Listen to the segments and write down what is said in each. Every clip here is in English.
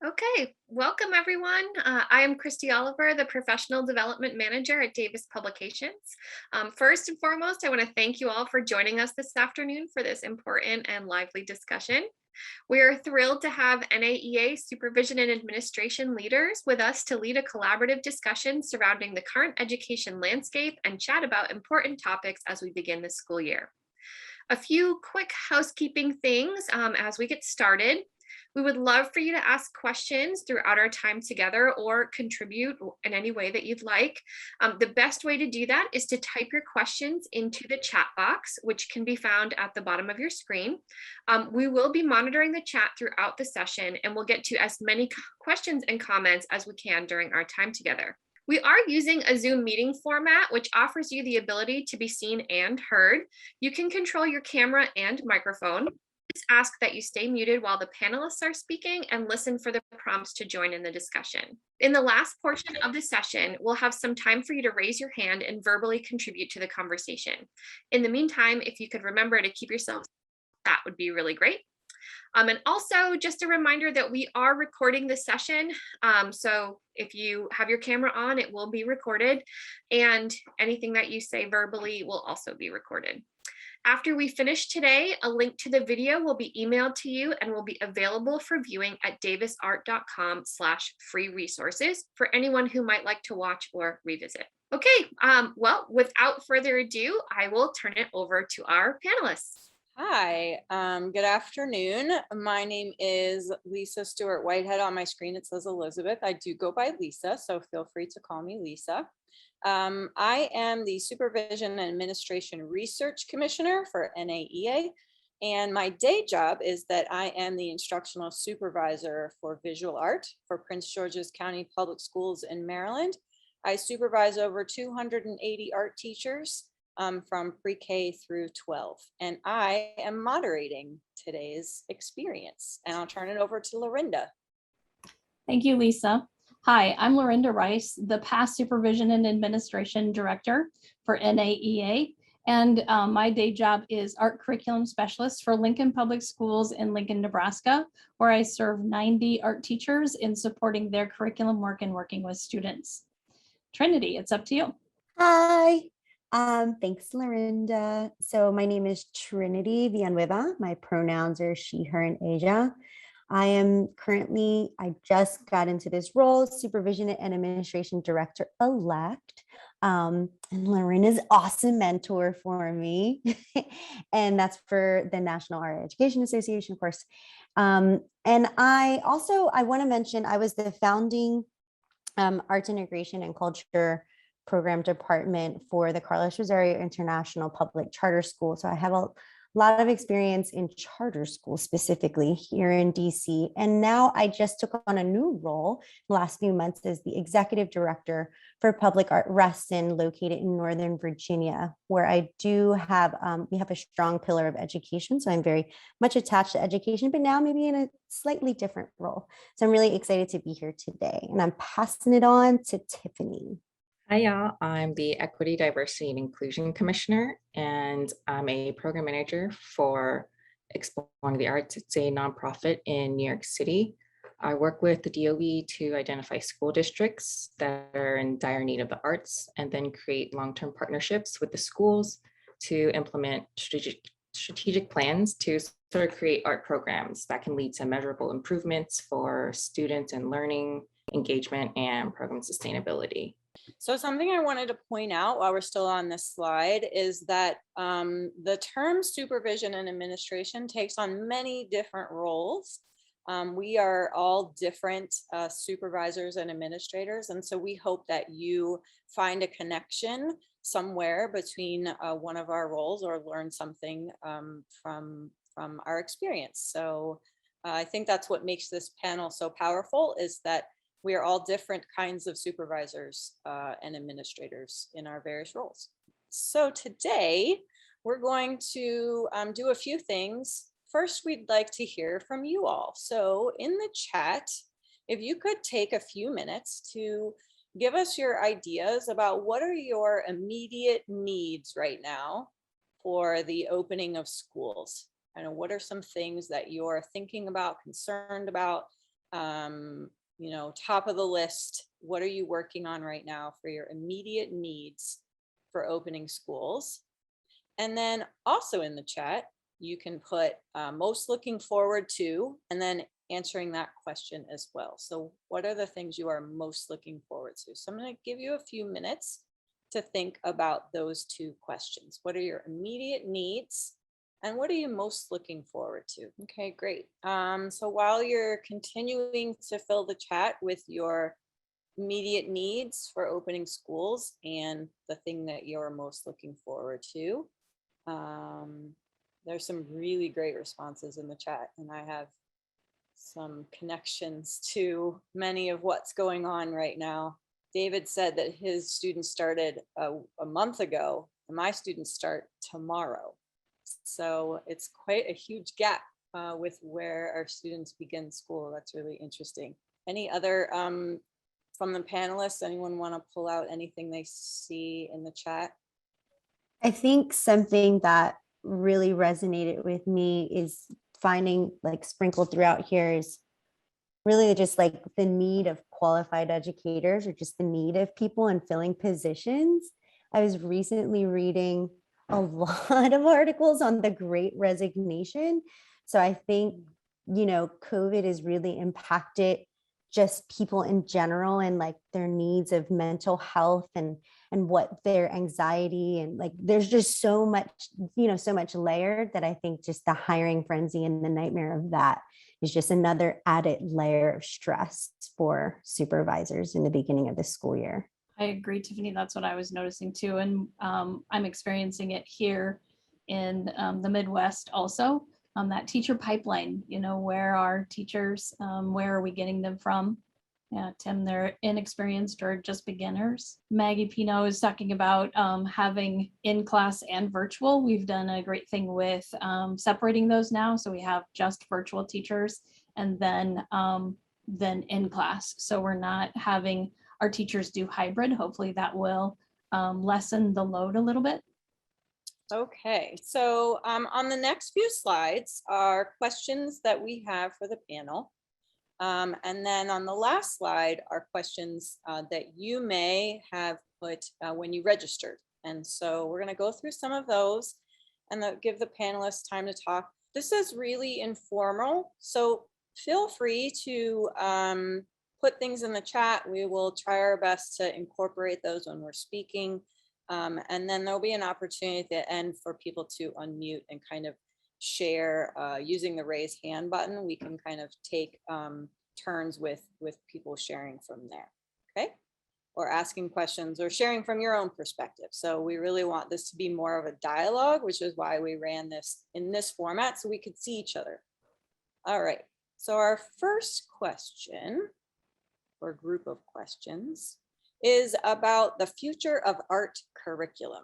Okay, welcome everyone. I am Christy Oliver, the Professional Development Manager at Davis Publications. First and foremost, I want to thank you all for joining us this afternoon for this important and lively discussion. We are thrilled to have NAEA Supervision and Administration leaders with us to lead a collaborative discussion surrounding the current education landscape and chat about important topics as we begin the school year. A few quick housekeeping things as we get started. We would love for you to ask questions throughout our time together or contribute in any way that you'd like. The best way to do that is to type your questions into the chat box, which can be found at the bottom of your screen. We will be monitoring the chat throughout the session, and we'll get to as many questions and comments as we can during our time together. We are using a Zoom meeting format, which offers you the ability to be seen and heard. You can control your camera and microphone. Just ask that you stay muted while the panelists are speaking and listen for the prompts to join in the discussion. In the last portion of the session, we'll have some time for you to raise your hand and verbally contribute to the conversation. In the meantime, if you could remember to keep yourselves, that would be really great. And also just a reminder that we are recording the session. So if you have your camera on, it will be recorded, and anything that you say verbally will also be recorded. After we finish today, a link to the video will be emailed to you and will be available for viewing at davisart.com/free resources for anyone who might like to watch or revisit. Okay, well, without further ado, I will turn it over to our panelists. Hi, good afternoon. My name is Lisa Stewart Whitehead. On my screen, it says Elizabeth. I do go by Lisa, so feel free to call me Lisa. I am the Supervision and Administration Research Commissioner for NAEA, and my day job is that I am the Instructional Supervisor for Visual Art for Prince George's County Public Schools in Maryland. I supervise over 280 art teachers from pre-K through 12. And I am moderating today's experience. And I'll turn it over to Lorinda. Thank you, Lisa. Hi, I'm Lorinda Rice, the Past Supervision and Administration Director for NAEA. And my day job is Art Curriculum Specialist for Lincoln Public Schools in Lincoln, Nebraska, where I serve 90 art teachers in supporting their curriculum work and working with students. Trinity, it's up to you. Hi. Thanks, Lorinda. So my name is Trinity Villanueva. My pronouns are she, her, and Asia. I just got into this role, Supervision and Administration Director-elect. And Lorinda's awesome mentor for me. And that's for the National Art Education Association, of course. And I want to mention, I was the founding Arts Integration and Culture Program Department for the Carlos Rosario International Public Charter School. So I have a lot of experience in charter schools, specifically here in DC. And now I just took on a new role the last few months as the Executive Director for Public Art Reston, located in Northern Virginia, where I do have, we have a strong pillar of education. So I'm very much attached to education, but now maybe in a slightly different role. So I'm really excited to be here today. And I'm passing it on to Tiffany. Hi, y'all. I'm the Equity, Diversity, and Inclusion Commissioner, and I'm a program manager for Exploring the Arts. It's a nonprofit in New York City. I work with the DOE to identify school districts that are in dire need of the arts and then create long-term partnerships with the schools to implement strategic plans to sort of create art programs that can lead to measurable improvements for students and learning, engagement, and program sustainability. So something I wanted to point out while we're still on this slide is that the term supervision and administration takes on many different roles. We are all different supervisors and administrators. And so we hope that you find a connection somewhere between one of our roles or learn something from our experience. So I think that's what makes this panel so powerful, is that we are all different kinds of supervisors and administrators in our various roles. So today we're going to do a few things. First, we'd like to hear from you all. So in the chat, if you could take a few minutes to give us your ideas about what are your immediate needs right now for the opening of schools. And what are some things that you're thinking about, concerned about, you know, top of the list, what are you working on right now for your immediate needs for opening schools? And then also in the chat, you can put most looking forward to, and then answering that question as well. So what are the things you are most looking forward to? So I'm going to give you a few minutes to think about those two questions. What are your immediate needs? And what are you most looking forward to? Okay, great. So while you're continuing to fill the chat with your immediate needs for opening schools and the thing that you're most looking forward to, there's some really great responses in the chat, and I have some connections to many of what's going on right now. David said that his students started a month ago, and my students start tomorrow. So it's quite a huge gap with where our students begin school. That's really interesting. Any other from the panelists, anyone want to pull out anything they see in the chat? I think something that really resonated with me is finding, like, sprinkled throughout here, is really just like the need of qualified educators, or just the need of people in filling positions. I was recently reading a lot of articles on the Great Resignation. So I think, you know, COVID has really impacted just people in general, and like their needs of mental health and what their anxiety, and like there's just so much, you know, so much layered, that I think just the hiring frenzy and the nightmare of that is just another added layer of stress for supervisors in the beginning of the school year. I agree, Tiffany. That's what I was noticing too. And I'm experiencing it here in the Midwest also. That teacher pipeline, you know, where are teachers? Where are we getting them from? Yeah, Tim, they're inexperienced or just beginners. Maggie Pino is talking about having in-class and virtual. We've done a great thing with separating those now. So we have just virtual teachers and then in-class. So we're not having our teachers do hybrid. Hopefully that will lessen the load a little bit. Okay, so on the next few slides are questions that we have for the panel. And then on the last slide are questions that you may have put when you registered. And so we're going to go through some of those and give the panelists time to talk. This is really informal, so feel free to put things in the chat. We will try our best to incorporate those when we're speaking. And then there'll be an opportunity at the end for people to unmute and kind of share using the raise hand button. We can kind of take turns with people sharing from there, okay? Or asking questions or sharing from your own perspective. So we really want this to be more of a dialogue, which is why we ran this in this format, so we could see each other. All right, so our first question or group of questions is about the future of art curriculum.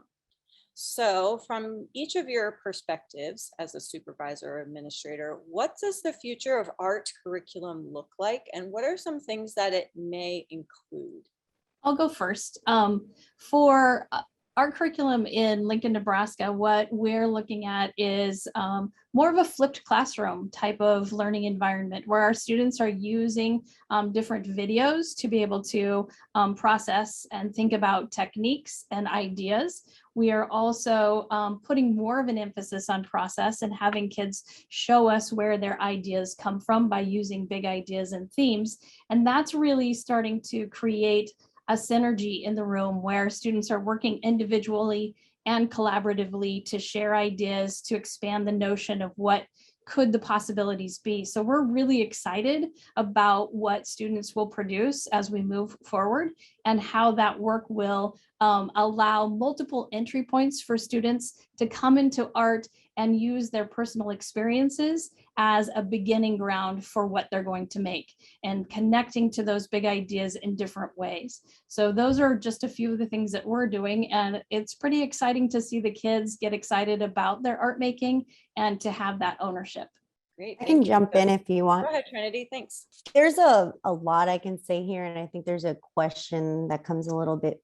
So from each of your perspectives as a supervisor or administrator, what does the future of art curriculum look like? And what are some things that it may include? I'll go first. For our curriculum in Lincoln, Nebraska, what we're looking at is more of a flipped classroom type of learning environment where our students are using different videos to be able to process and think about techniques and ideas. We are also putting more of an emphasis on process and having kids show us where their ideas come from by using big ideas and themes. And that's really starting to create a synergy in the room where students are working individually and collaboratively to share ideas, to expand the notion of what could the possibilities be. So we're really excited about what students will produce as we move forward and how that work will allow multiple entry points for students to come into art and use their personal experiences as a beginning ground for what they're going to make and connecting to those big ideas in different ways. So those are just a few of the things that we're doing, and it's pretty exciting to see the kids get excited about their art making and to have that ownership. Great. I can jump in if you want. Go ahead, Trinity. Thanks. There's a lot I can say here, and I think there's a question that comes a little bit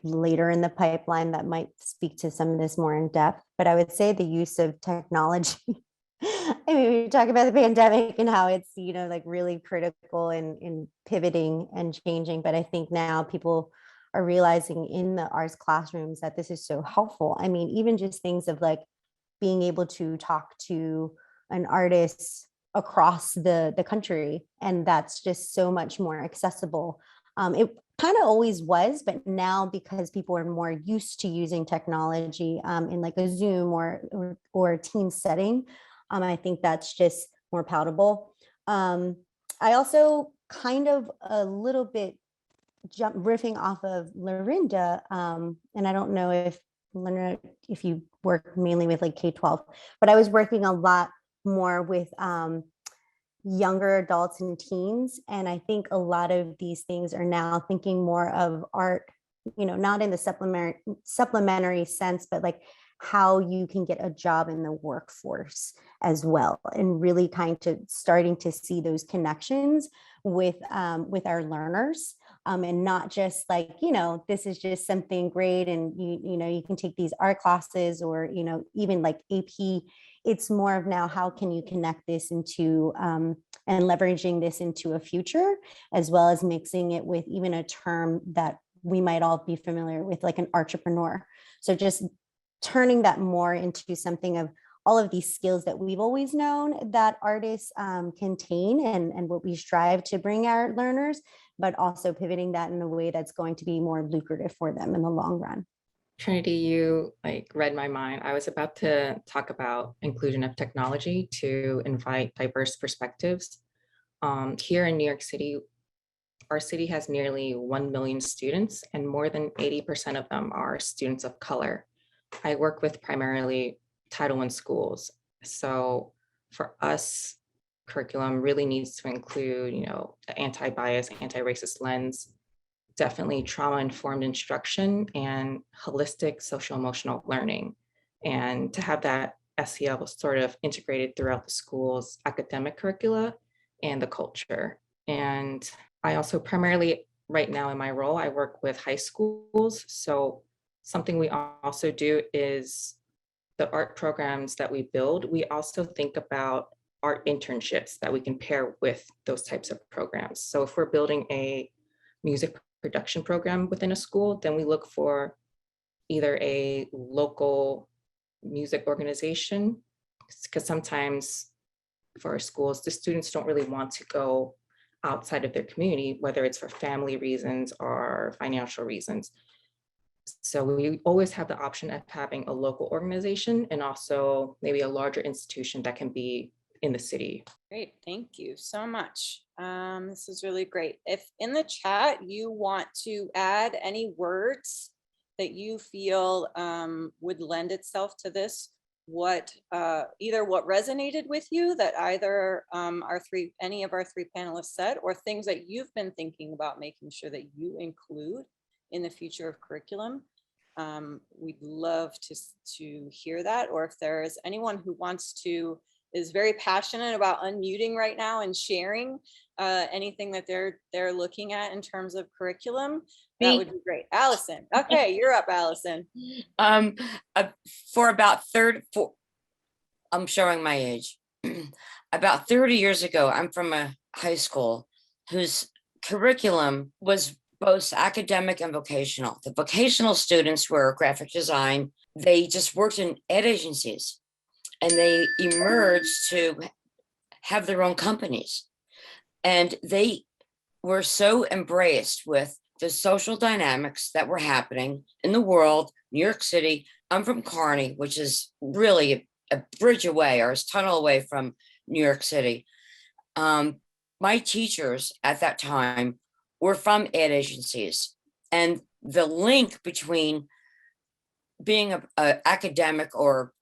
later in the pipeline that might speak to some of this more in depth. But I would say the use of technology I mean, we talk about the pandemic and how it's, like really critical in pivoting and changing. But I think now people are realizing in the arts classrooms that this is so helpful. I mean, even just things of like being able to talk to an artist across the country, and that's just so much more accessible. It kind of always was, but now because people are more used to using technology in like a Zoom or a team setting, I think that's just more palatable. I also kind of a little bit riffing off of Lorinda, and I don't know if Linda, if you work mainly with like K12, but I was working a lot more with younger adults and teens. And I think a lot of these things are now thinking more of art, not in the supplementary sense, but like how you can get a job in the workforce as well. And really kind of starting to see those connections with our learners. And not just like, this is just something great. And you can take these art classes or, even like AP. It's more of now, how can you connect this into and leveraging this into a future, as well as mixing it with even a term that we might all be familiar with, like an entrepreneur. So just turning that more into something of all of these skills that we've always known that artists contain and what we strive to bring our learners, but also pivoting that in a way that's going to be more lucrative for them in the long run. Trinity, you like read my mind. I was about to talk about inclusion of technology to invite diverse perspectives. Here in New York City, our city has nearly 1 million students, and more than 80% of them are students of color. I work with primarily Title I schools. So for us, curriculum really needs to include, the anti-bias, anti-racist lens, definitely trauma-informed instruction, and holistic social-emotional learning. And to have that SEL sort of integrated throughout the school's academic curricula and the culture. And I also primarily, right now in my role, I work with high schools. So something we also do is the art programs that we build, we also think about art internships that we can pair with those types of programs. So if we're building a music production program within a school, then we look for either a local music organization, because sometimes for our schools, the students don't really want to go outside of their community, whether it's for family reasons or financial reasons. So we always have the option of having a local organization and also maybe a larger institution that can be in the city. Great, thank you so much. This is really great. If in the chat you want to add any words that you feel would lend itself to this, either what resonated with you that either any of our three panelists said, or things that you've been thinking about making sure that you include in the future of curriculum, we'd love to hear that. Or if there is anyone who is very passionate about unmuting right now and sharing anything that they're looking at in terms of curriculum, that would be great. Allison, okay, you're up, Allison. For about I'm showing my age. About 30 years ago, I'm from a high school whose curriculum was both academic and vocational. The vocational students were graphic design. They just worked in ad agencies and they emerged to have their own companies. And they were so embraced with the social dynamics that were happening in the world, New York City. I'm from Kearny, which is really a bridge away or a tunnel away from New York City. My teachers at that time were from ad agencies, and the link between being an academic or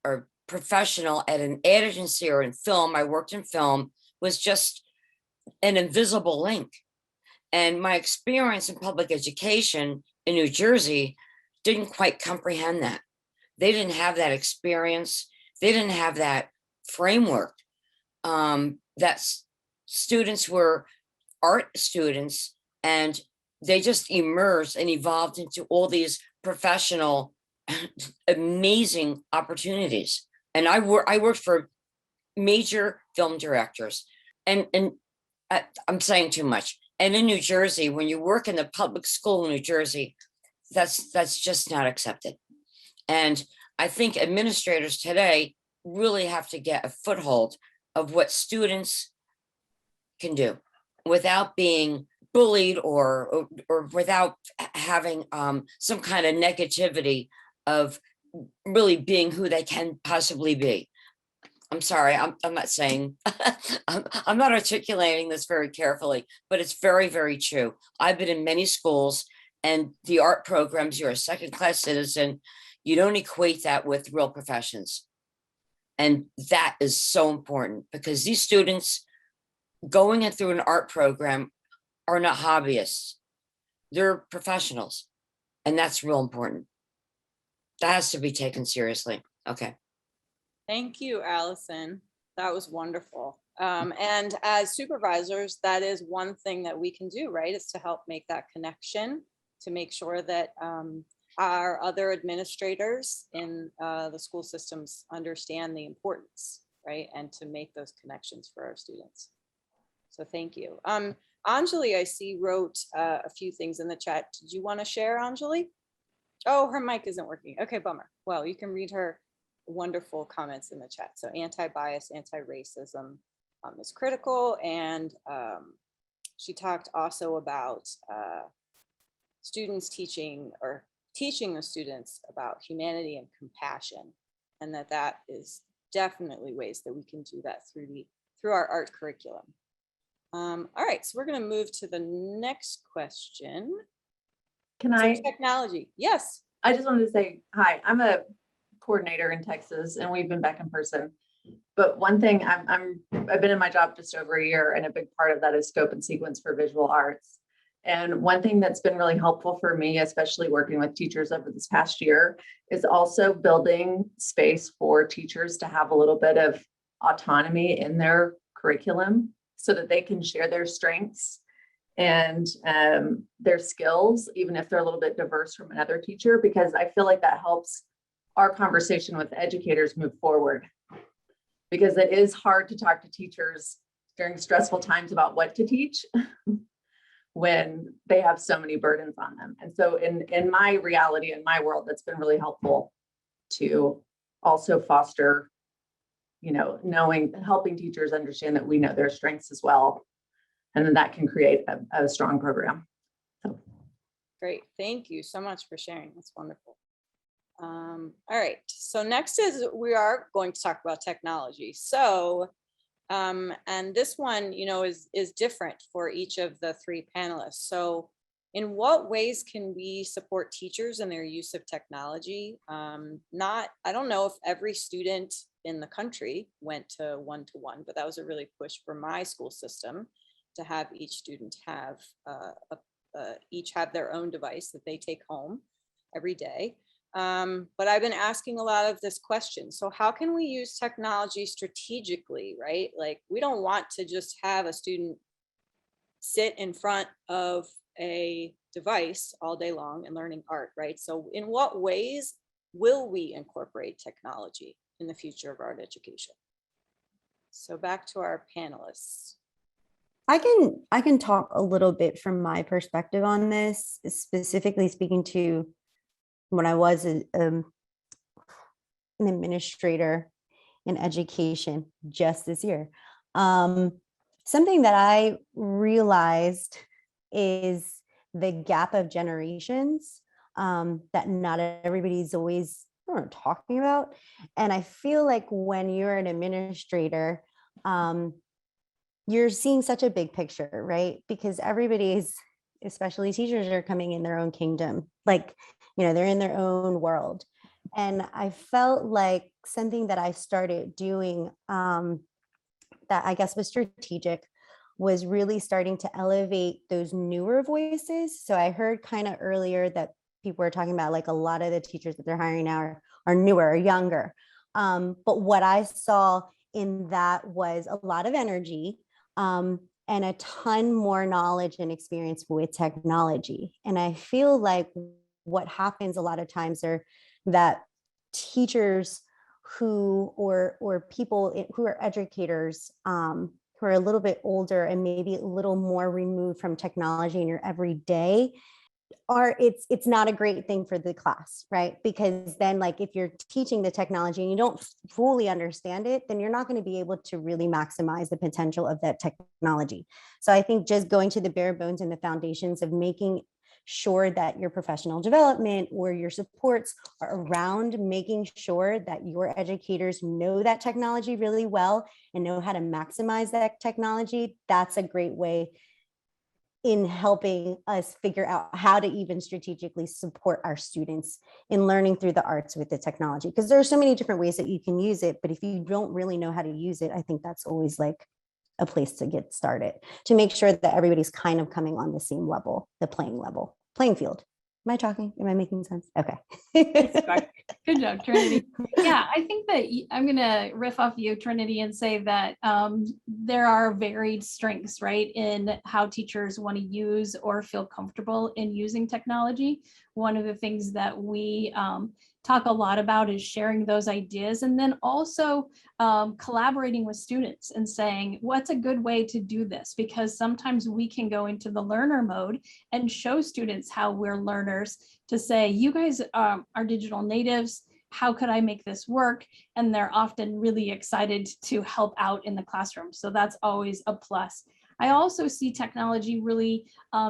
professional at an ad agency or in film, I worked in film, was just an invisible link. And my experience in public education in New Jersey didn't quite comprehend that. They didn't have that experience. They didn't have that framework. That students were art students, and they just emerged and evolved into all these professional, amazing opportunities. And I worked for major film directors. And I'm saying too much. And in New Jersey, when you work in the public school in New Jersey, that's just not accepted. And I think administrators today really have to get a foothold of what students can do without being bullied or without having some kind of negativity of really being who they can possibly be. I'm sorry, I'm not saying, I'm not articulating this very carefully, but it's very, very true. I've been in many schools, and the art programs, you're a second-class citizen. You don't equate that with real professions. And that is so important, because these students going in through an art program are not hobbyists. They're professionals. And that's real important. That has to be taken seriously. Okay. Thank you, Allison. That was wonderful. And as supervisors, that is one thing that we can do, right? Is to help make that connection, to make sure that our other administrators in the school systems understand the importance, right? And to make those connections for our students. So thank you. Anjali, I see, wrote a few things in the chat. Did you want to share, Anjali? Oh, her mic isn't working. Okay, bummer. Well, you can read her wonderful comments in the chat. So anti-bias, anti-racism is critical. And she talked also about students teaching the students about humanity and compassion, and that is definitely ways that we can do that through our art curriculum. All right, so we're going to move to the next question. Can So I? Technology, yes. I just wanted to say hi. I'm a coordinator in Texas, and we've been back in person. But one thing, I've been in my job just over a year, and a big part of that is scope and sequence for visual arts. And one thing that's been really helpful for me, especially working with teachers over this past year, is also building space for teachers to have a little bit of autonomy in their curriculum so that they can share their strengths and their skills, even if they're a little bit diverse from another teacher, because I feel like that helps our conversation with educators move forward. Because it is hard to talk to teachers during stressful times about what to teach when they have so many burdens on them. And so in my reality, in my world, that's been really helpful to also foster, helping teachers understand that we know their strengths as well. And then that can create a strong program. So. Great, thank you so much for sharing. That's wonderful. All right, so next is we are going to talk about technology. So, and this one, is different for each of the three panelists. So in what ways can we support teachers in their use of technology? I don't know if every student in the country went to one-to-one, but that was a really push for my school system to have each student have each have their own device that they take home every day. But I've been asking a lot of this question. So how can we use technology strategically, right? Like, we don't want to just have a student sit in front of a device all day long and learning art, right? So in what ways will we incorporate technology in the future of art education? So back to our panelists. I can talk a little bit from my perspective on this, specifically speaking to when I was an administrator in education just this year. Something that I realized is the gap of generations that not everybody's always talking about. And I feel like when you're an administrator, you're seeing such a big picture, right? Because everybody's, especially teachers, are coming in their own kingdom. Like, they're in their own world. And I felt like something that I started doing that I guess was strategic was really starting to elevate those newer voices. So I heard kind of earlier that people were talking about like a lot of the teachers that they're hiring now are newer or younger. But what I saw in that was a lot of energy and a ton more knowledge and experience with technology. And I feel like what happens a lot of times are that teachers or people who are educators who are a little bit older and maybe a little more removed from technology in your everyday, it's not a great thing for the class, right? Because then, like, if you're teaching the technology and you don't fully understand it, then you're not going to be able to really maximize the potential of that technology. So I think just going to the bare bones and the foundations of making sure that your professional development or your supports are around making sure that your educators know that technology really well and know how to maximize that technology, that's a great way in helping us figure out how to even strategically support our students in learning through the arts with the technology. Because there are so many different ways that you can use it, but if you don't really know how to use it, I think that's always like a place to get started, to make sure that everybody's kind of coming on the same level, the playing field. Am I talking? Am I making sense? Okay. Good job, Trinity. Yeah, I think that I'm going to riff off you, Trinity, and say that there are varied strengths, right, in how teachers want to use or feel comfortable in using technology. One of the things that we talk a lot about is sharing those ideas, and then also collaborating with students and saying, what's a good way to do this? Because sometimes we can go into the learner mode and show students how we're learners, to say, you guys are digital natives, how could I make this work? And they're often really excited to help out in the classroom. So that's always a plus. I also see technology really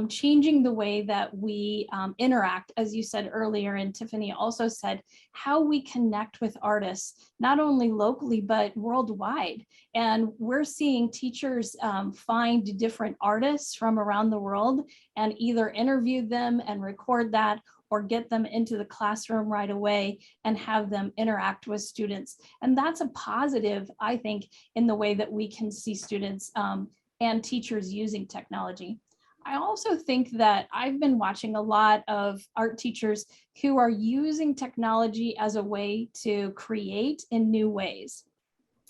changing the way that we interact, as you said earlier, and Tiffany also said, how we connect with artists, not only locally, but worldwide. And we're seeing teachers find different artists from around the world and either interview them and record that, or get them into the classroom right away and have them interact with students. And that's a positive, I think, in the way that we can see students and teachers using technology. I also think that I've been watching a lot of art teachers who are using technology as a way to create in new ways.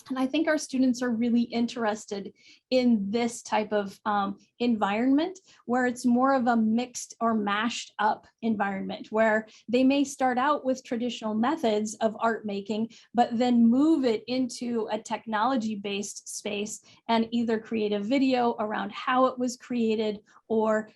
And I think our students are really interested in this type of environment, where it's more of a mixed or mashed up environment, where they may start out with traditional methods of art making, but then move it into a technology-based space and either create a video around how it was created, or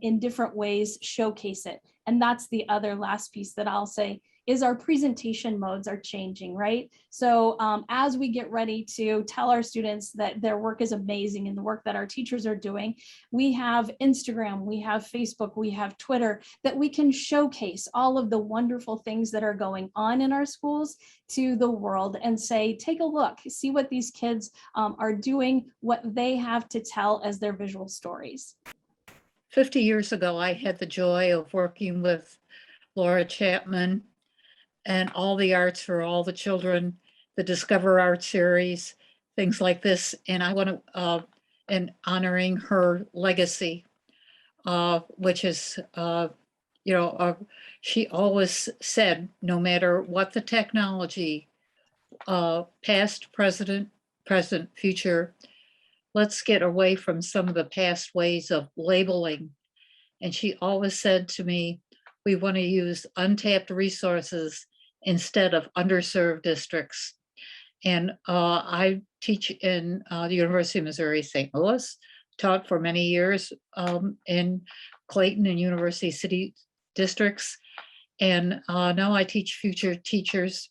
in different ways showcase it. And that's the other last piece that I'll say, is our presentation modes are changing, right? So as we get ready to tell our students that their work is amazing and the work that our teachers are doing, we have Instagram, we have Facebook, we have Twitter, that we can showcase all of the wonderful things that are going on in our schools to the world and say, take a look, see what these kids are doing, what they have to tell as their visual stories. 50 years ago, I had the joy of working with Laura Chapman and all the arts for all the children, the Discover Art series, things like this. And I want to, and honoring her legacy, which is, she always said, no matter what the technology, past, present, future, let's get away from some of the past ways of labeling. And she always said to me, we want to use untapped resources instead of underserved districts. And I teach in the University of Missouri, St. Louis, taught for many years in Clayton and University City districts. And now I teach future teachers.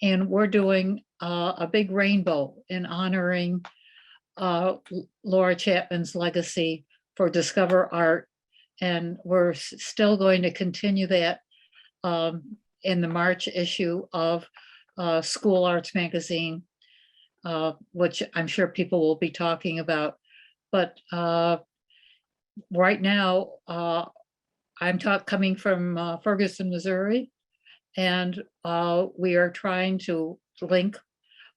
And we're doing a big rainbow in honoring Laura Chapman's legacy for Discover Art. And we're still going to continue that in the March issue of School Arts Magazine, which I'm sure people will be talking about. But right now, I'm coming from Ferguson, Missouri, and we are trying to link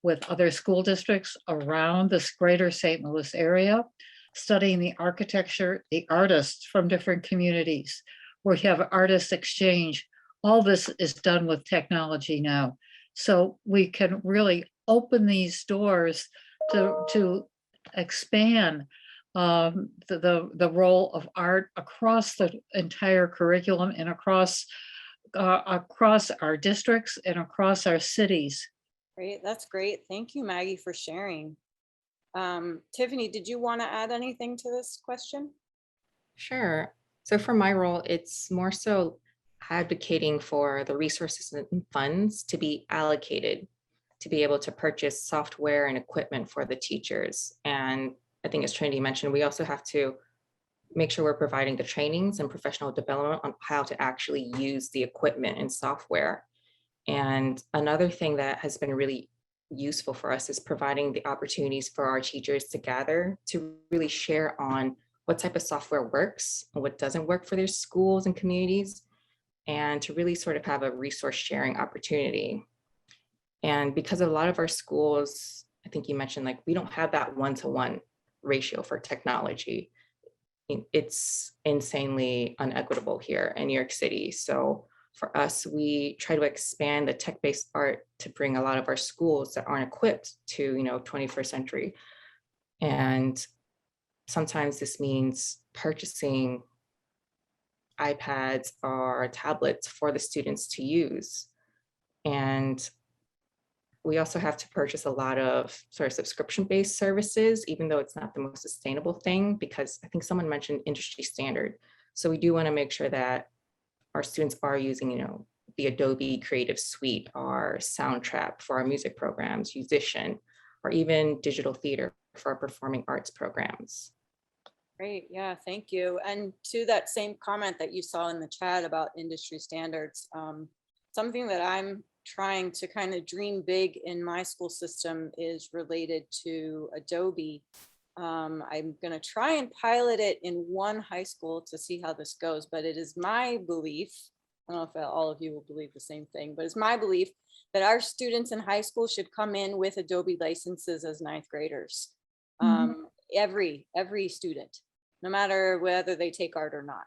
with other school districts around this greater St. Louis area, studying the architecture, the artists from different communities. We have artist exchange. All this is done with technology now. So we can really open these doors to expand the role of art across the entire curriculum and across our districts and across our cities. Great, that's great. Thank you, Maggie, for sharing. Tiffany, did you want to add anything to this question? Sure. So for my role, it's more so advocating for the resources and funds to be allocated to be able to purchase software and equipment for the teachers. And I think as Trinity mentioned, we also have to make sure we're providing the trainings and professional development on how to actually use the equipment and software. And another thing that has been really useful for us is providing the opportunities for our teachers to gather to really share on what type of software works and what doesn't work for their schools and communities, and to really sort of have a resource sharing opportunity. And because a lot of our schools, I think you mentioned, like, we don't have that one-to-one ratio for technology. It's insanely unequitable here in New York City. So for us, we try to expand the tech-based art to bring a lot of our schools that aren't equipped to, 21st century. And sometimes this means purchasing iPads or tablets for the students to use. And we also have to purchase a lot of sort of subscription-based services, even though it's not the most sustainable thing, because I think someone mentioned industry standard. So we do want to make sure that our students are using, the Adobe Creative Suite or Soundtrap for our music programs, Musician, or even digital theater for our performing arts programs. Great, yeah, thank you. And to that same comment that you saw in the chat about industry standards, something that I'm trying to kind of dream big in my school system is related to Adobe. I'm going to try and pilot it in one high school to see how this goes, but it is my belief, I don't know if all of you will believe the same thing, but it's my belief that our students in high school should come in with Adobe licenses as ninth graders. Every student, no matter whether they take art or not.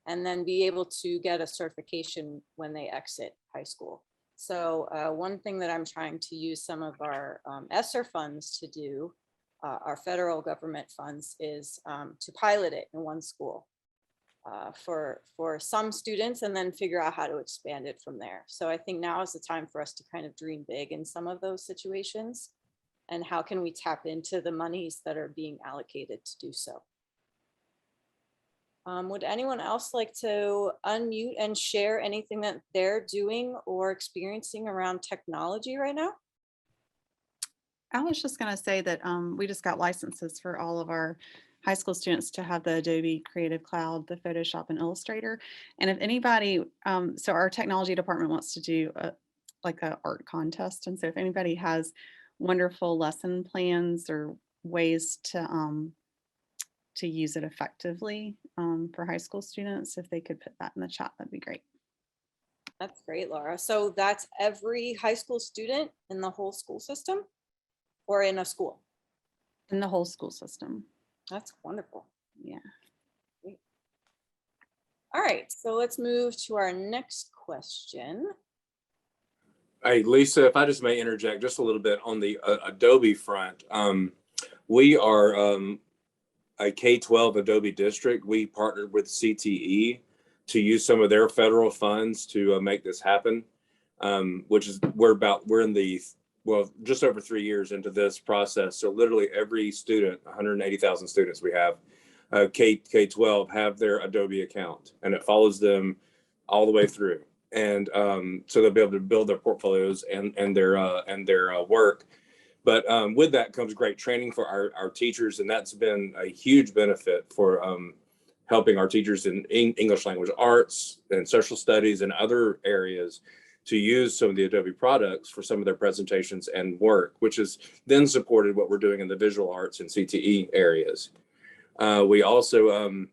And then be able to get a certification when they exit high school. So one thing that I'm trying to use some of our ESSER funds to do, our federal government funds, is to pilot it in one school for some students, and then figure out how to expand it from there. So I think now is the time for us to kind of dream big in some of those situations. And how can we tap into the monies that are being allocated to do so? Would anyone else like to unmute and share anything that they're doing or experiencing around technology right now? I was just going to say that we just got licenses for all of our high school students to have the Adobe Creative Cloud, the Photoshop and Illustrator. And if anybody, so our technology department wants to do like an art contest. And so if anybody has wonderful lesson plans or ways to use it effectively for high school students, if they could put that in the chat, that'd be great. That's great, Laura. So that's every high school student in the whole school system, or in a school? In the whole school system. That's wonderful. Yeah. Great. All right, so let's move to our next question. Hey, Lisa, if I just may interject just a little bit on the Adobe front. We are a K12 Adobe district. We partnered with CTE to use some of their federal funds to make this happen, which is we're in the, well, just over 3 years into this process. So literally every student, 180,000 students we have, K12 have their Adobe account, and it follows them all the way through. And so they'll be able to build their portfolios and their work. But with that comes great training for our teachers, and that's been a huge benefit for helping our teachers in English language arts and social studies and other areas to use some of the Adobe products for some of their presentations and work, which has then supported what we're doing in the visual arts and CTE areas. We also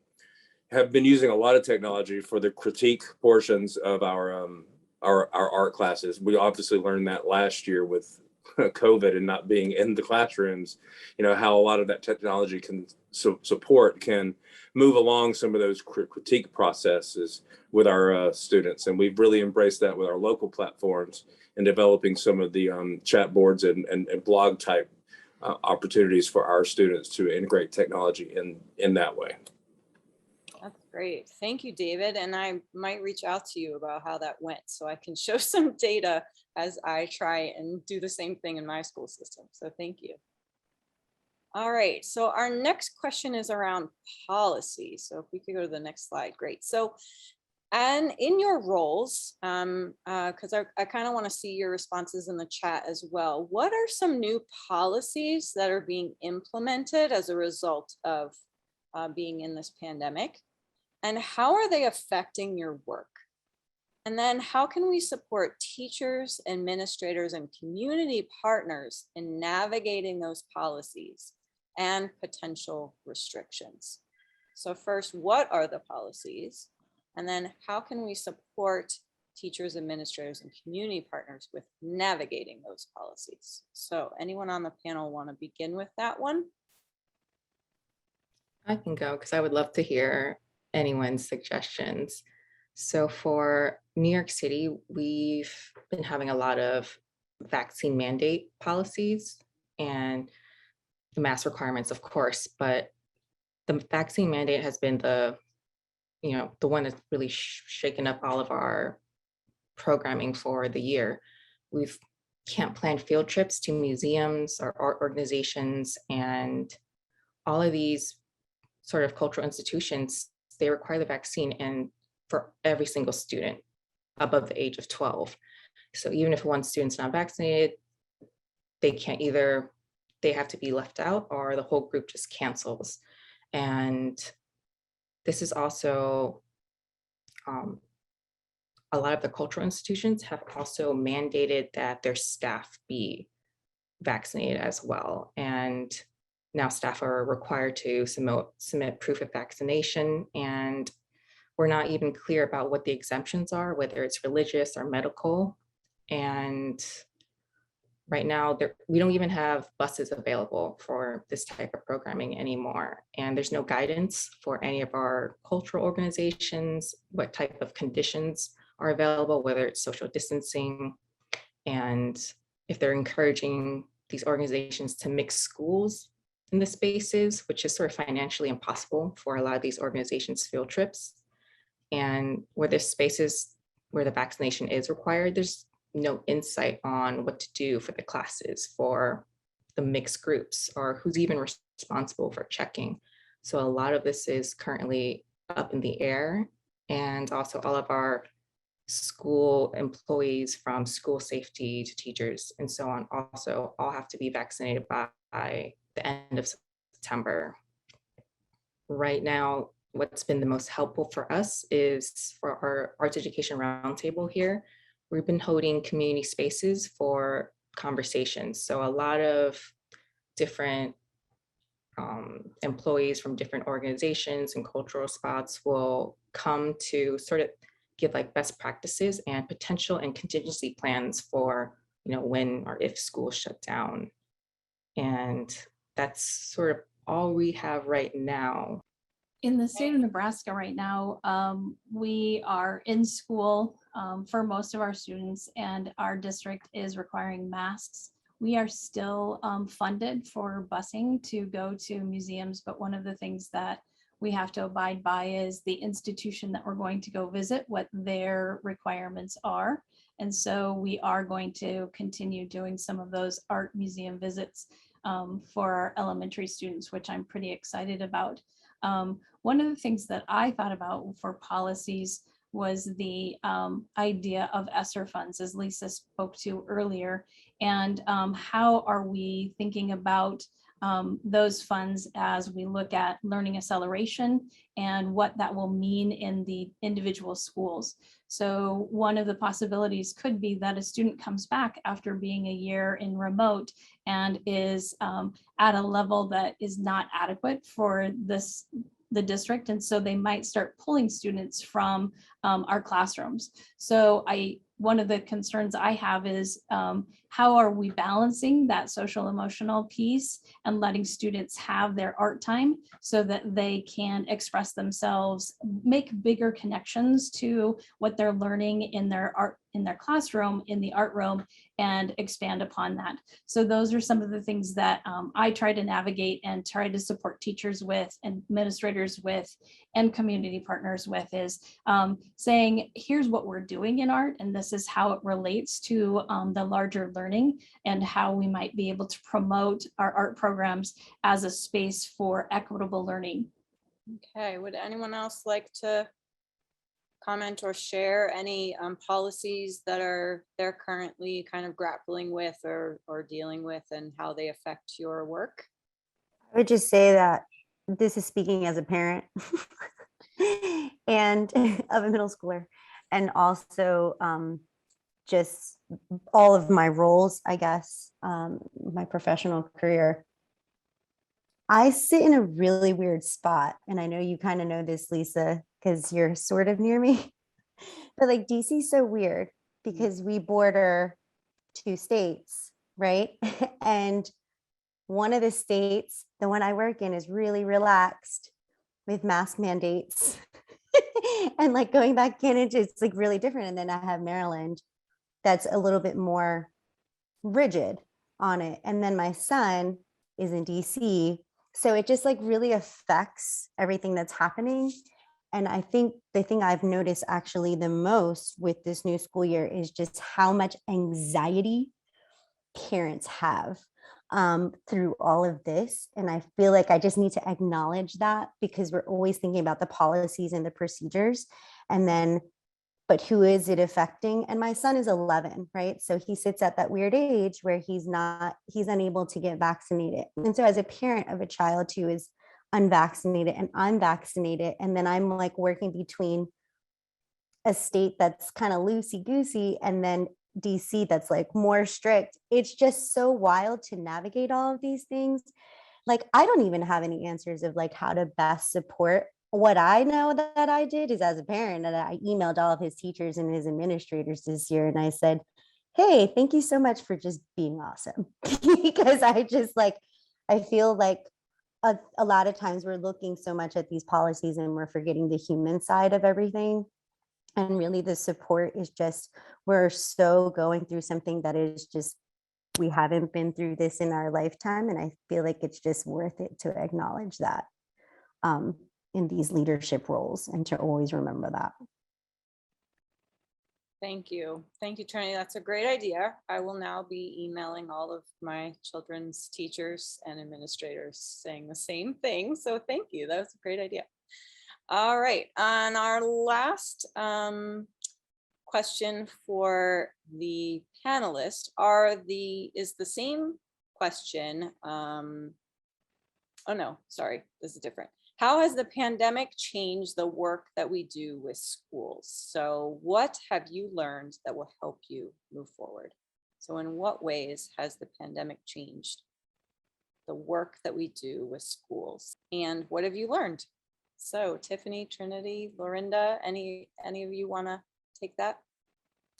have been using a lot of technology for the critique portions of our art classes. We obviously learned that last year with COVID and not being in the classrooms, how a lot of that technology can support can move along some of those critique processes with our students. And we've really embraced that with our local platforms and developing some of the chat boards and blog type opportunities for our students to integrate technology in that way. That's great. Thank you, David. And I might reach out to you about how that went so I can show some data as I try and do the same thing in my school system. So thank you. All right, so our next question is around policy. So if we could go to the next slide, great. So, and in your roles, because I kind of want to see your responses in the chat as well. What are some new policies that are being implemented as a result of being in this pandemic? And how are they affecting your work? And then how can we support teachers, administrators, and community partners in navigating those policies and potential restrictions? So first, what are the policies? And then how can we support teachers, administrators, and community partners with navigating those policies? So anyone on the panel want to begin with that one? I can go because I would love to hear anyone's suggestions. So for New York City, we've been having a lot of vaccine mandate policies and the mask requirements, of course, but the vaccine mandate has been the one that's really shaken up all of our programming for the year. We can't plan field trips to museums or art organizations, and all of these sort of cultural institutions, they require the vaccine, and for every single student above the age of 12. So even if one student's not vaccinated, they can't either, they have to be left out or the whole group just cancels. And this is also, a lot of the cultural institutions have also mandated that their staff be vaccinated as well. And now staff are required to submit proof of vaccination, and we're not even clear about what the exemptions are, whether it's religious or medical. And right now, we don't even have buses available for this type of programming anymore. And there's no guidance for any of our cultural organizations, what type of conditions are available, whether it's social distancing, and if they're encouraging these organizations to mix schools in the spaces, which is sort of financially impossible for a lot of these organizations' field trips. And where there's spaces where the vaccination is required, there's no insight on what to do for the classes for the mixed groups or who's even responsible for checking. So a lot of this is currently up in the air, and also all of our school employees, from school safety to teachers and so on, also all have to be vaccinated by the end of September. Right now, what's been the most helpful for us is for our Arts Education Roundtable here. We've been holding community spaces for conversations. So a lot of different employees from different organizations and cultural spots will come to sort of give like best practices and potential and contingency plans for, when or if schools shut down. And that's sort of all we have right now. In the state of Nebraska right now, we are in school for most of our students, and our district is requiring masks. We are still funded for busing to go to museums, but one of the things that we have to abide by is the institution that we're going to go visit, what their requirements are. And so we are going to continue doing some of those art museum visits for our elementary students, which I'm pretty excited about. One of the things that I thought about for policies was the idea of ESSER funds, as Lisa spoke to earlier, and how are we thinking about those funds as we look at learning acceleration and what that will mean in the individual schools. So one of the possibilities could be that a student comes back after being a year in remote and is at a level that is not adequate for the district, and so they might start pulling students from our classrooms. So one of the concerns I have is how are we balancing that social emotional piece and letting students have their art time so that they can express themselves, make bigger connections to what they're learning in their art in their classroom, in the art room, and expand upon that. So those are some of the things that I try to navigate and try to support teachers with, and administrators with, and community partners with, is saying, here's what we're doing in art, and this is how it relates to the larger learning, and how we might be able to promote our art programs as a space for equitable learning. Okay, would anyone else like to comment or share any policies that they're currently kind of grappling with or dealing with, and how they affect your work? I would just say that this is speaking as a parent and of a middle schooler, and also just all of my roles, I guess, my professional career. I sit in a really weird spot, and I know you kind of know this, Lisa, because you're sort of near me. But like DC is so weird because we border 2 states, right? And one of the states, the one I work in, is really relaxed with mask mandates. And like going back in, it's like really different. And then I have Maryland that's a little bit more rigid on it. And then my son is in DC. So it just like really affects everything that's happening. And I think the thing I've noticed actually the most with this new school year is just how much anxiety parents have through all of this. And I feel like I just need to acknowledge that, because we're always thinking about the policies and the procedures. And then, but who is it affecting? And my son is 11, right? So he sits at that weird age where he's unable to get vaccinated. And so as a parent of a child who is unvaccinated and I'm vaccinated, and then I'm like working between a state that's kind of loosey-goosey and then DC that's like more strict, it's just so wild to navigate all of these things. Like, I don't even have any answers of like how to best support. What I know that I did is, as a parent, that I emailed all of his teachers and his administrators this year, and I said, hey, thank you so much for just being awesome. Because I feel like a lot of times we're looking so much at these policies and we're forgetting the human side of everything. And really the support is just, we're so going through something that is just, we haven't been through this in our lifetime. And I feel like it's just worth it to acknowledge that in these leadership roles, and to always remember that. Thank you. Thank you, Trinity. That's a great idea. I will now be emailing all of my children's teachers and administrators saying the same thing. So thank you. That was a great idea. All right. On our last question for the panelists is the same question. Oh no, sorry, this is different. How has the pandemic changed the work that we do with schools? So what have you learned that will help you move forward? So in what ways has the pandemic changed the work that we do with schools? And what have you learned? So Tiffany, Trinity, Lorinda, any of you want to take that?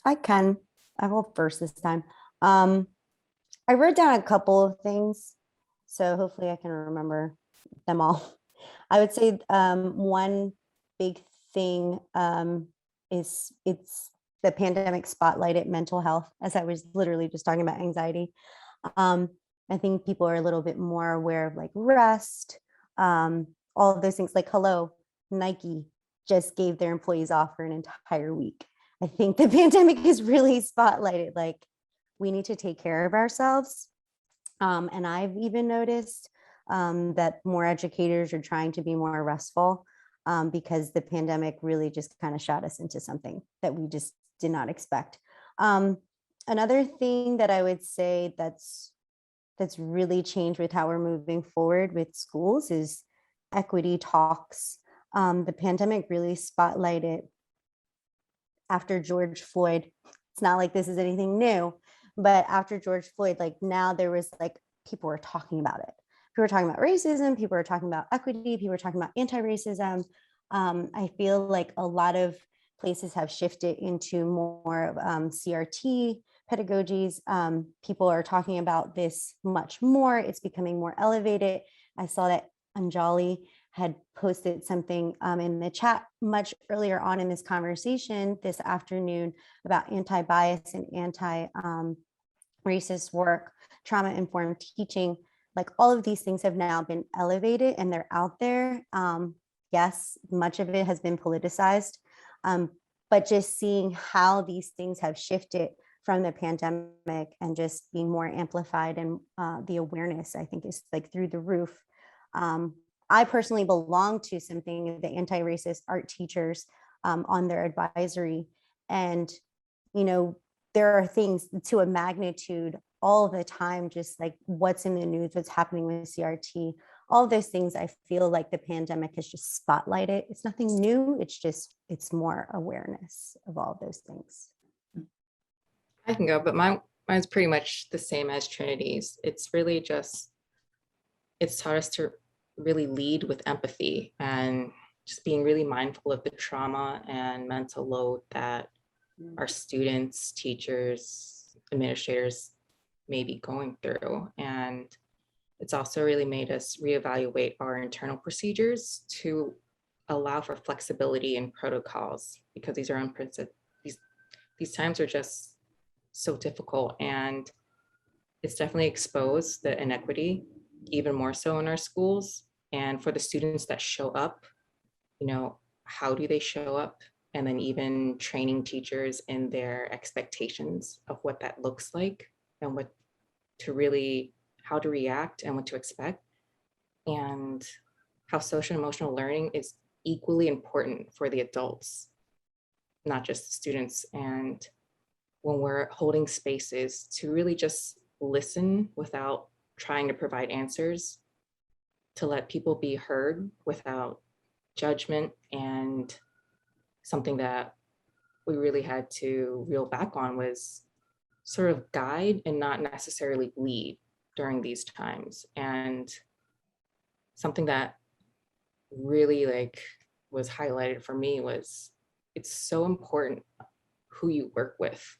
I will first this time. I wrote down a couple of things, so hopefully I can remember them all. I would say one big thing is the pandemic spotlighted mental health, as I was literally just talking about anxiety. I think people are a little bit more aware of like rest, all of those things. Like, hello, Nike just gave their employees off for an entire week. I think the pandemic is really spotlighted, like, we need to take care of ourselves. And I've even noticed that more educators are trying to be more restful because the pandemic really just kind of shot us into something that we just did not expect. Another thing that I would say that's really changed with how we're moving forward with schools is equity talks. The pandemic really spotlighted after George Floyd. It's not like this is anything new, but after George Floyd, like now there was like, people were talking about it. People were talking about racism, people were talking about equity, people were talking about anti-racism. I feel like a lot of places have shifted into more of CRT pedagogies. People are talking about this much more. It's becoming more elevated. I saw that Anjali had posted something in the chat much earlier on in this conversation this afternoon about anti-bias and anti-racist work, trauma-informed teaching. Like all of these things have now been elevated and they're out there. Yes, much of it has been politicized, but just seeing how these things have shifted from the pandemic and just being more amplified, and the awareness, I think, is like through the roof. I personally belong to something of the anti-racist art teachers on their advisory. And, you know, there are things to a magnitude all the time, just like what's in the news, what's happening with CRT, all those things I feel like the pandemic has just spotlighted. It's nothing new, it's just, it's more awareness of all those things. I can go, but mine's pretty much the same as Trinity's. It's really just, it's taught us to really lead with empathy and just being really mindful of the trauma and mental load that our students, teachers, administrators may be going through. And it's also really made us reevaluate our internal procedures to allow for flexibility in protocols, because these are unprecedented. These times are just so difficult, and it's definitely exposed the inequity even more so in our schools. And for the students that show up, you know, how do they show up? And then even training teachers in their expectations of what that looks like and what to really, how to react and what to expect. And how social and emotional learning is equally important for the adults, not just the students. And when we're holding spaces to really just listen without trying to provide answers, to let people be heard without judgment, and something that we really had to reel back on was sort of guide and not necessarily lead during these times. And something that really like was highlighted for me was it's so important who you work with,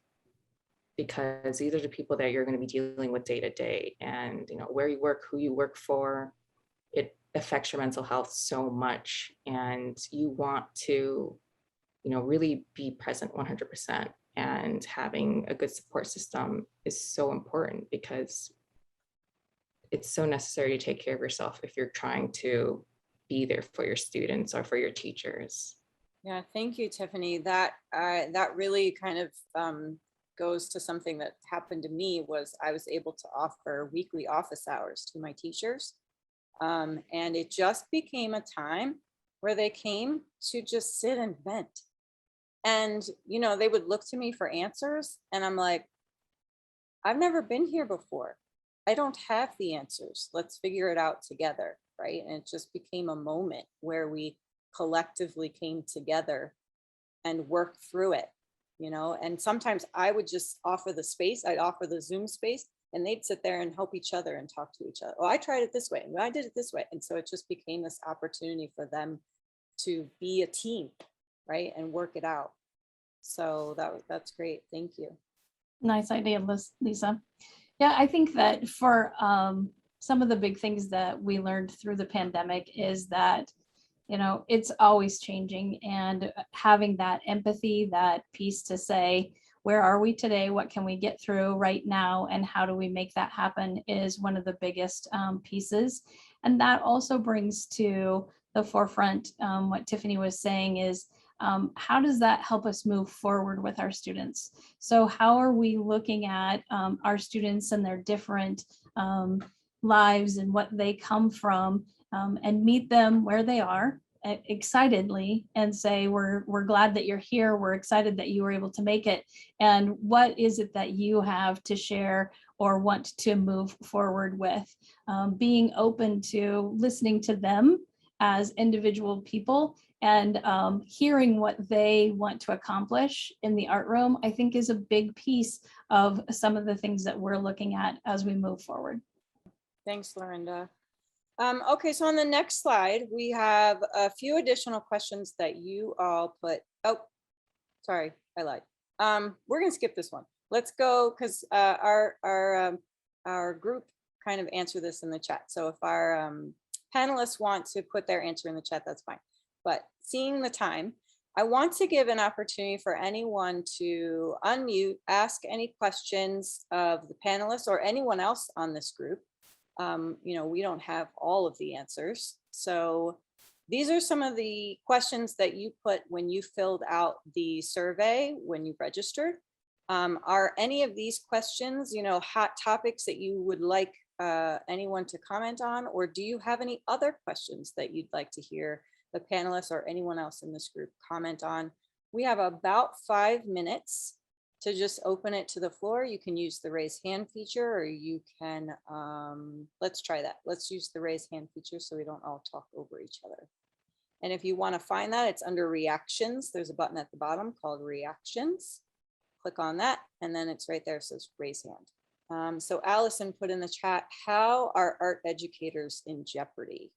because these are the people that you're going to be dealing with day to day. And you know, where you work, who you work for, it affects your mental health so much. And you want to, you know, really be present 100%. And having a good support system is so important, because it's so necessary to take care of yourself if you're trying to be there for your students or for your teachers. Yeah, thank you, Tiffany. That really kind of goes to something that happened to me. Was I was able to offer weekly office hours to my teachers. And it just became a time where they came to just sit and vent. And, you know, they would look to me for answers. And I'm like, I've never been here before. I don't have the answers. Let's figure it out together, right? And it just became a moment where we collectively came together and worked through it, you know. And sometimes I would just offer the space, I'd offer the Zoom space, and they'd sit there and help each other and talk to each other. Oh, I tried it this way, and I did it this way. And so it just became this opportunity for them to be a team, right? And work it out. So that's great. Thank you. Nice idea, Lisa. Yeah, I think that for some of the big things that we learned through the pandemic is that, you know, it's always changing, and having that empathy, that piece to say, where are we today? What can we get through right now? And how do we make that happen is one of the biggest pieces. And that also brings to the forefront what Tiffany was saying is, how does that help us move forward with our students? So how are we looking at our students and their different lives and what they come from, and meet them where they are excitedly and say, we're glad that you're here. We're excited that you were able to make it. And what is it that you have to share or want to move forward with? Being open to listening to them as individual people and hearing what they want to accomplish in the art room, I think is a big piece of some of the things that we're looking at as we move forward. Thanks, Lorinda. Okay, so on the next slide, we have a few additional questions that you all put. Oh, sorry, I lied. We're gonna skip this one. Let's go, because our group kind of answered this in the chat. So if our panelists want to put their answer in the chat, that's fine. But seeing the time, I want to give an opportunity for anyone to unmute, ask any questions of the panelists or anyone else on this group. You know, we don't have all of the answers. So these are some of the questions that you put when you filled out the survey, when you registered. Are any of these questions, you know, hot topics that you would like anyone to comment on, or do you have any other questions that you'd like to hear the panelists or anyone else in this group comment on? We have about 5 minutes to just open it to the floor. You can use the raise hand feature, or you can, let's try that. Let's use the raise hand feature so we don't all talk over each other. And if you want to find that, it's under reactions. There's a button at the bottom called reactions. Click on that, and then it's right there, it says raise hand. So Allison put in the chat, how are art educators in jeopardy?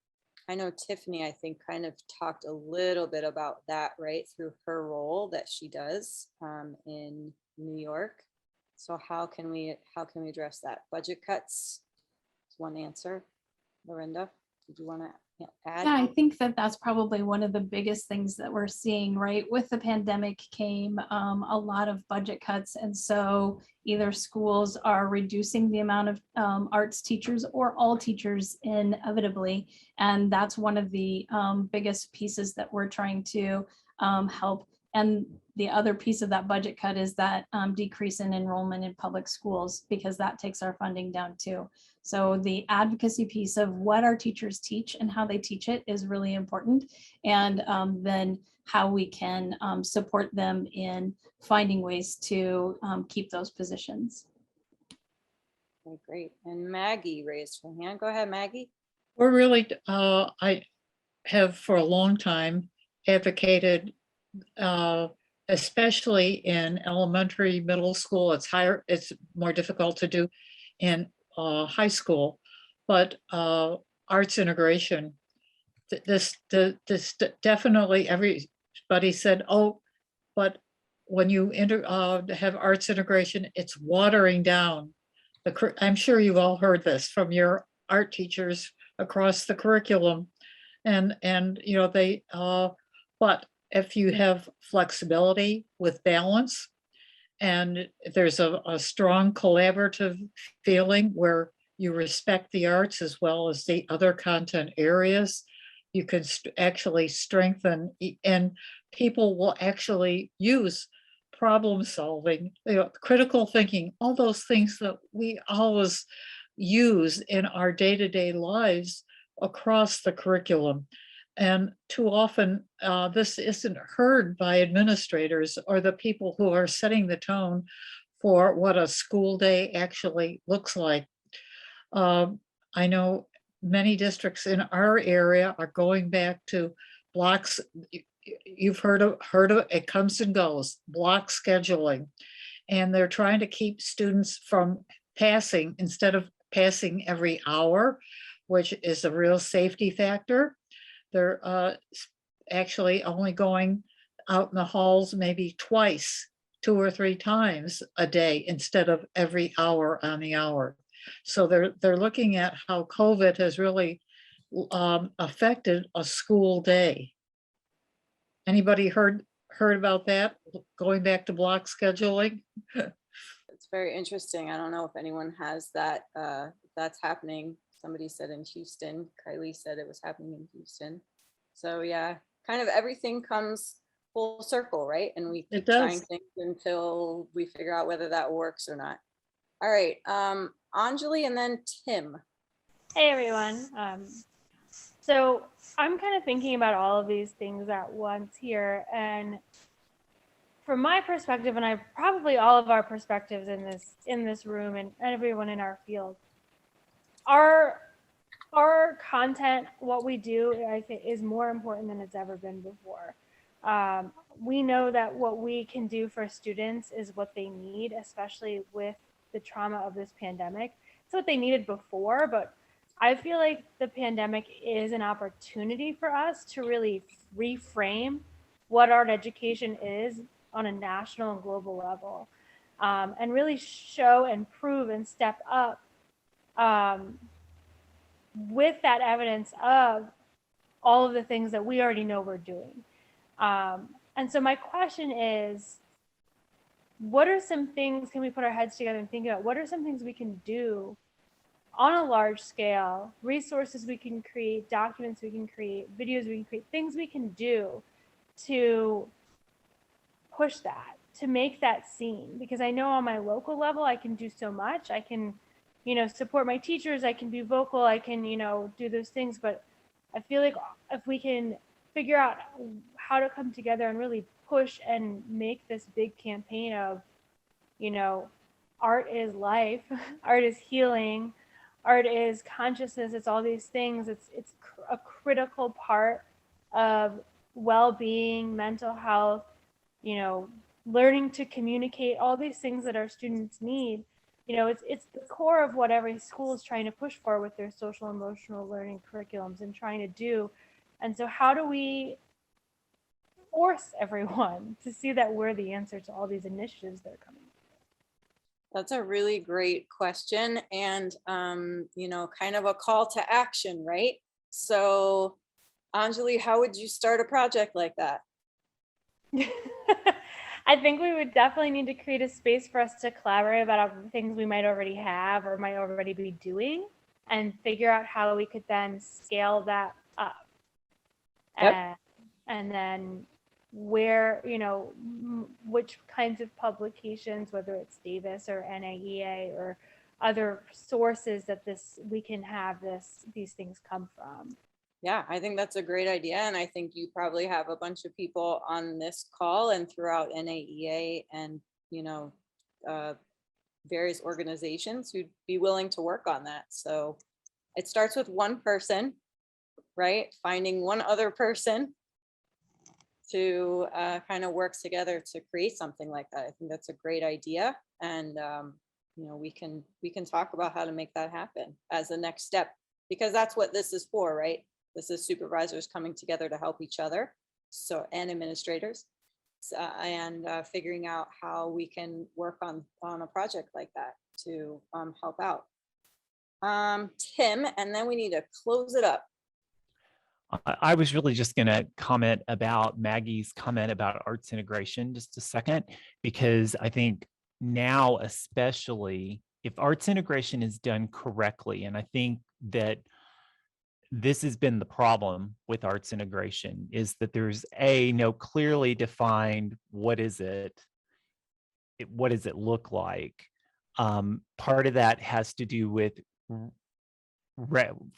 I know Tiffany, I think, kind of talked a little bit about that, right, through her role that she does in New York. So how can we address that? Budget cuts is one answer. Lorinda, did you want to add? Yeah, I think that that's probably one of the biggest things that we're seeing, right? With the pandemic came a lot of budget cuts. And so either schools are reducing the amount of arts teachers or all teachers inevitably. And that's one of the biggest pieces that we're trying to help. And the other piece of that budget cut is that decrease in enrollment in public schools, because that takes our funding down too. So the advocacy piece of what our teachers teach and how they teach it is really important. And then how we can support them in finding ways to keep those positions. Okay, great. And Maggie raised her hand. Go ahead, Maggie. We're really, I have for a long time advocated, especially in elementary, middle school. It's higher, it's more difficult to do in high school, but arts integration, this definitely everybody said, oh, but when you have arts integration, it's watering down I'm sure you've all heard this from your art teachers across the curriculum, and you know, they but if you have flexibility with balance, and there's a strong collaborative feeling where you respect the arts as well as the other content areas, you can actually strengthen, and people will actually use problem solving, you know, critical thinking, all those things that we always use in our day-to-day lives across the curriculum. And too often, this isn't heard by administrators or the people who are setting the tone for what a school day actually looks like. I know many districts in our area are going back to blocks. You've heard of it, comes and goes, block scheduling. And they're trying to keep students from passing instead of passing every hour, which is a real safety factor. They're actually only going out in the halls maybe twice, 2 or 3 times a day instead of every hour on the hour. So they're looking at how COVID has really affected a school day. Anybody heard about that? Going back to block scheduling? It's very interesting. I don't know if anyone has that. That's happening. Somebody said in Houston. Kylie said it was happening in Houston. So yeah, kind of everything comes full circle, right? And we keep trying things until we figure out whether that works or not. All right, Anjali and then Tim. Hey everyone. So I'm kind of thinking about all of these things at once here, and from my perspective, and I probably all of our perspectives in this room and everyone in our field, our content, what we do, I think, is more important than it's ever been before. We know that what we can do for students is what they need, especially with the trauma of this pandemic. It's what they needed before, but I feel like the pandemic is an opportunity for us to really reframe what art education is on a national and global level, and really show and prove and step up with that evidence of all of the things that we already know we're doing. And so my question is, what are some things, can we put our heads together and think about what are some things we can do on a large scale, resources we can create, documents we can create, videos we can create, things we can do to push that, to make that seen? Because I know on my local level, I can do so much. I can, support my teachers, I can be vocal, I can, do those things. But I feel like if we can figure out how to come together and really push and make this big campaign of, art is life, art is healing, art is consciousness, it's all these things. It's a critical part of well-being, mental health, learning to communicate, all these things that our students need. It's the core of what every school is trying to push for with their social emotional learning curriculums and trying to do. And so how do we force everyone to see that we're the answer to all these initiatives that are coming? That's a really great question, and kind of a call to action, right? So Anjali, how would you start a project like that? I think we would definitely need to create a space for us to collaborate about things we might already have or might already be doing, and figure out how we could then scale that up. Yep. And then where, which kinds of publications, whether it's Davis or NAEA or other sources that we can have these things come from. Yeah, I think that's a great idea. And I think you probably have a bunch of people on this call and throughout NAEA and, various organizations who'd be willing to work on that. So it starts with one person, right? Finding one other person to kind of work together to create something like that. I think that's a great idea. And, we can talk about how to make that happen as the next step, because that's what this is for, right? This is supervisors coming together to help each other, and administrators, and figuring out how we can work on a project like that to help out. Tim, and then we need to close it up. I was really just going to comment about Maggie's comment about arts integration just a second, because I think now, especially if arts integration is done correctly, and I think that this has been the problem with arts integration, is that there's no clearly defined what does it look like. Part of that has to do with, for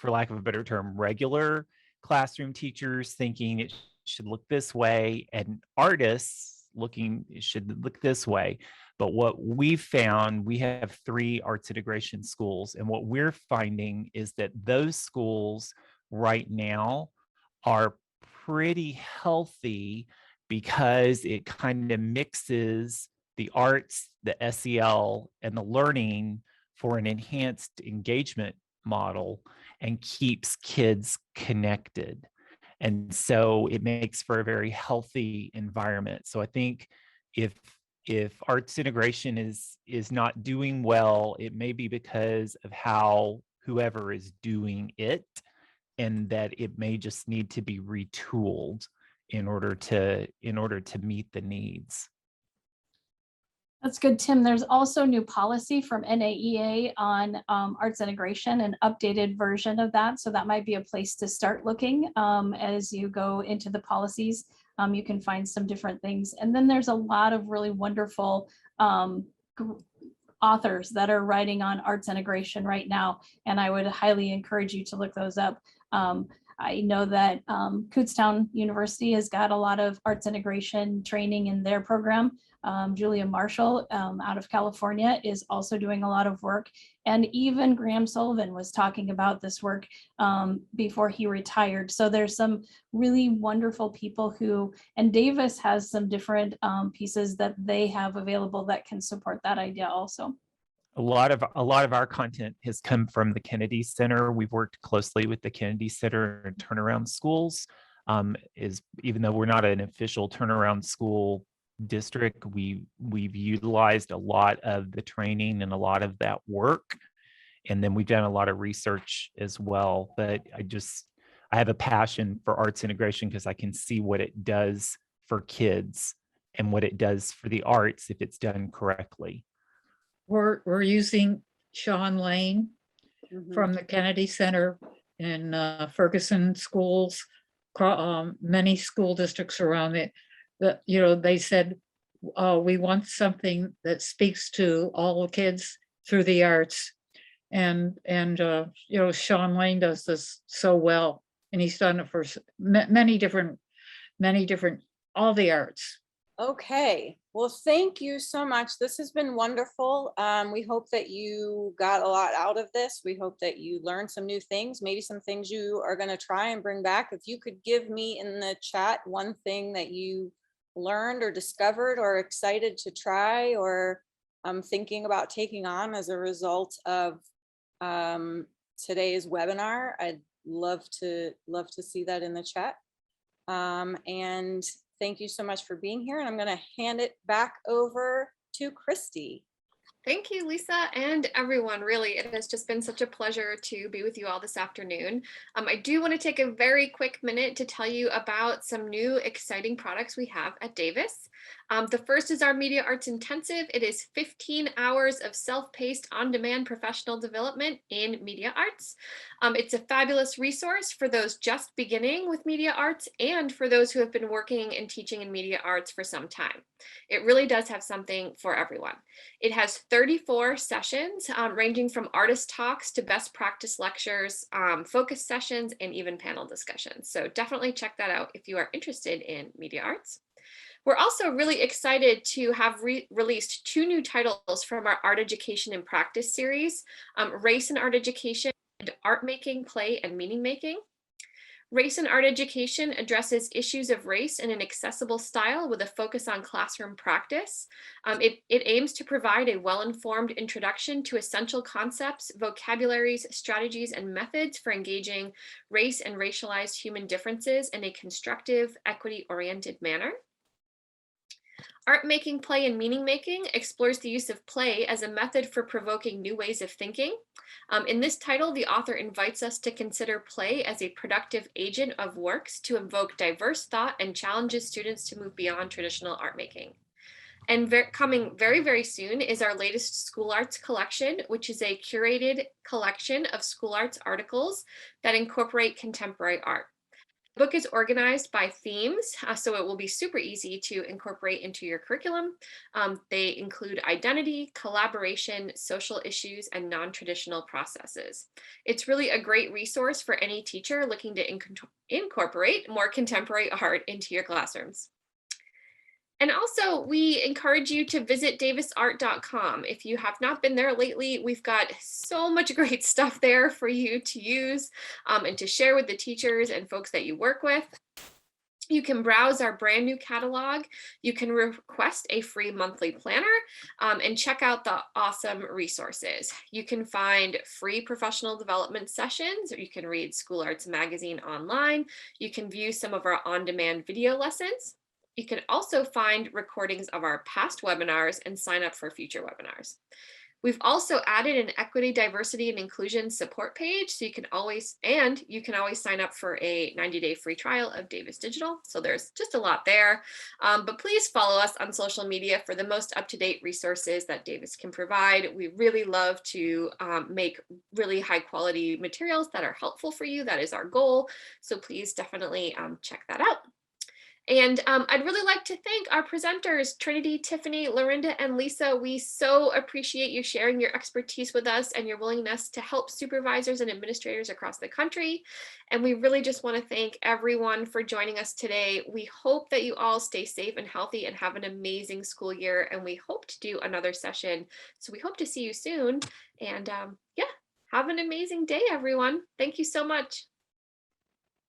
lack of a better term, regular classroom teachers thinking it should look this way, and artists looking it should look this way. But what we've found, we have 3 arts integration schools, and what we're finding is that those schools right now are pretty healthy because it kind of mixes the arts, the SEL, and the learning for an enhanced engagement model and keeps kids connected. And so it makes for a very healthy environment. So I think if arts integration is not doing well, it may be because of how whoever is doing it, and that it may just need to be retooled in order to meet the needs. That's good, Tim. There's also new policy from NAEA on arts integration, an updated version of that. So that might be a place to start looking as you go into the policies. You can find some different things. And then there's a lot of really wonderful authors that are writing on arts integration right now. And I would highly encourage you to look those up. I know that Kutztown University has got a lot of arts integration training in their program. Julia Marshall out of California is also doing a lot of work. And even Graham Sullivan was talking about this work before he retired. So there's some really wonderful people and Davis has some different pieces that they have available that can support that idea also. A lot of our content has come from the Kennedy Center. We've worked closely with the Kennedy Center and Turnaround Schools. Even though we're not an official turnaround school district, we've utilized a lot of the training and a lot of that work. And then we've done a lot of research as well. But I have a passion for arts integration because I can see what it does for kids and what it does for the arts if it's done correctly. We're using Sean Lane Mhm. from the Kennedy Center in Ferguson schools, many school districts around it. That, you know, they said, we want something that speaks to all kids through the arts. And you know, Sean Lane does this so well, and he's done it for many different, all the arts. Okay, well, thank you so much. This has been wonderful. We hope that you got a lot out of this. We hope that you learned some new things, maybe some things you are going to try and bring back. If you could give me in the chat one thing that you learned or discovered or excited to try or thinking about taking on as a result of today's webinar, I'd love to see that in the chat. And thank you so much for being here. And I'm going to hand it back over to Christy. Thank you, Lisa, and everyone. Really, it has just been such a pleasure to be with you all this afternoon. I do want to take a very quick minute to tell you about some new exciting products we have at Davis. The first is our Media Arts Intensive. It is 15 hours of self-paced, on-demand professional development in media arts. It's a fabulous resource for those just beginning with media arts and for those who have been working and teaching in media arts for some time. It really does have something for everyone. It has 34 sessions ranging from artist talks to best practice lectures, focus sessions, and even panel discussions. So definitely check that out if you are interested in media arts. We're also really excited to have released 2 new titles from our Art Education and Practice series, Race and Art Education and Art Making, Play, and Meaning Making. Race and Art Education addresses issues of race in an accessible style with a focus on classroom practice. It aims to provide a well-informed introduction to essential concepts, vocabularies, strategies, and methods for engaging race and racialized human differences in a constructive, equity-oriented manner. Art Making, Play, and Meaning Making explores the use of play as a method for provoking new ways of thinking. In this title, the author invites us to consider play as a productive agent of works to invoke diverse thought and challenges students to move beyond traditional art making. And coming very, very soon is our latest School Arts collection, which is a curated collection of school arts articles that incorporate contemporary art. The book is organized by themes, so it will be super easy to incorporate into your curriculum. They include identity, collaboration, social issues, and non-traditional processes. It's really a great resource for any teacher looking to incorporate more contemporary art into your classrooms. And also, we encourage you to visit davisart.com. If you have not been there lately, we've got so much great stuff there for you to use and to share with the teachers and folks that you work with. You can browse our brand new catalog. You can request a free monthly planner and check out the awesome resources. You can find free professional development sessions, or you can read School Arts Magazine online. You can view some of our on-demand video lessons. You can also find recordings of our past webinars and sign up for future webinars. We've also added an equity, diversity, and inclusion support page, so you can always sign up for a 90-day free trial of Davis Digital. So there's just a lot there, but please follow us on social media for the most up-to-date resources that Davis can provide. We really love to make really high quality materials that are helpful for you. That is our goal. So please definitely check that out. And I'd really like to thank our presenters, Trinity, Tiffany, Lorinda, and Lisa. We so appreciate you sharing your expertise with us and your willingness to help supervisors and administrators across the country. And we really just want to thank everyone for joining us today. We hope that you all stay safe and healthy and have an amazing school year. And we hope to do another session. So we hope to see you soon. And yeah, have an amazing day, everyone. Thank you so much.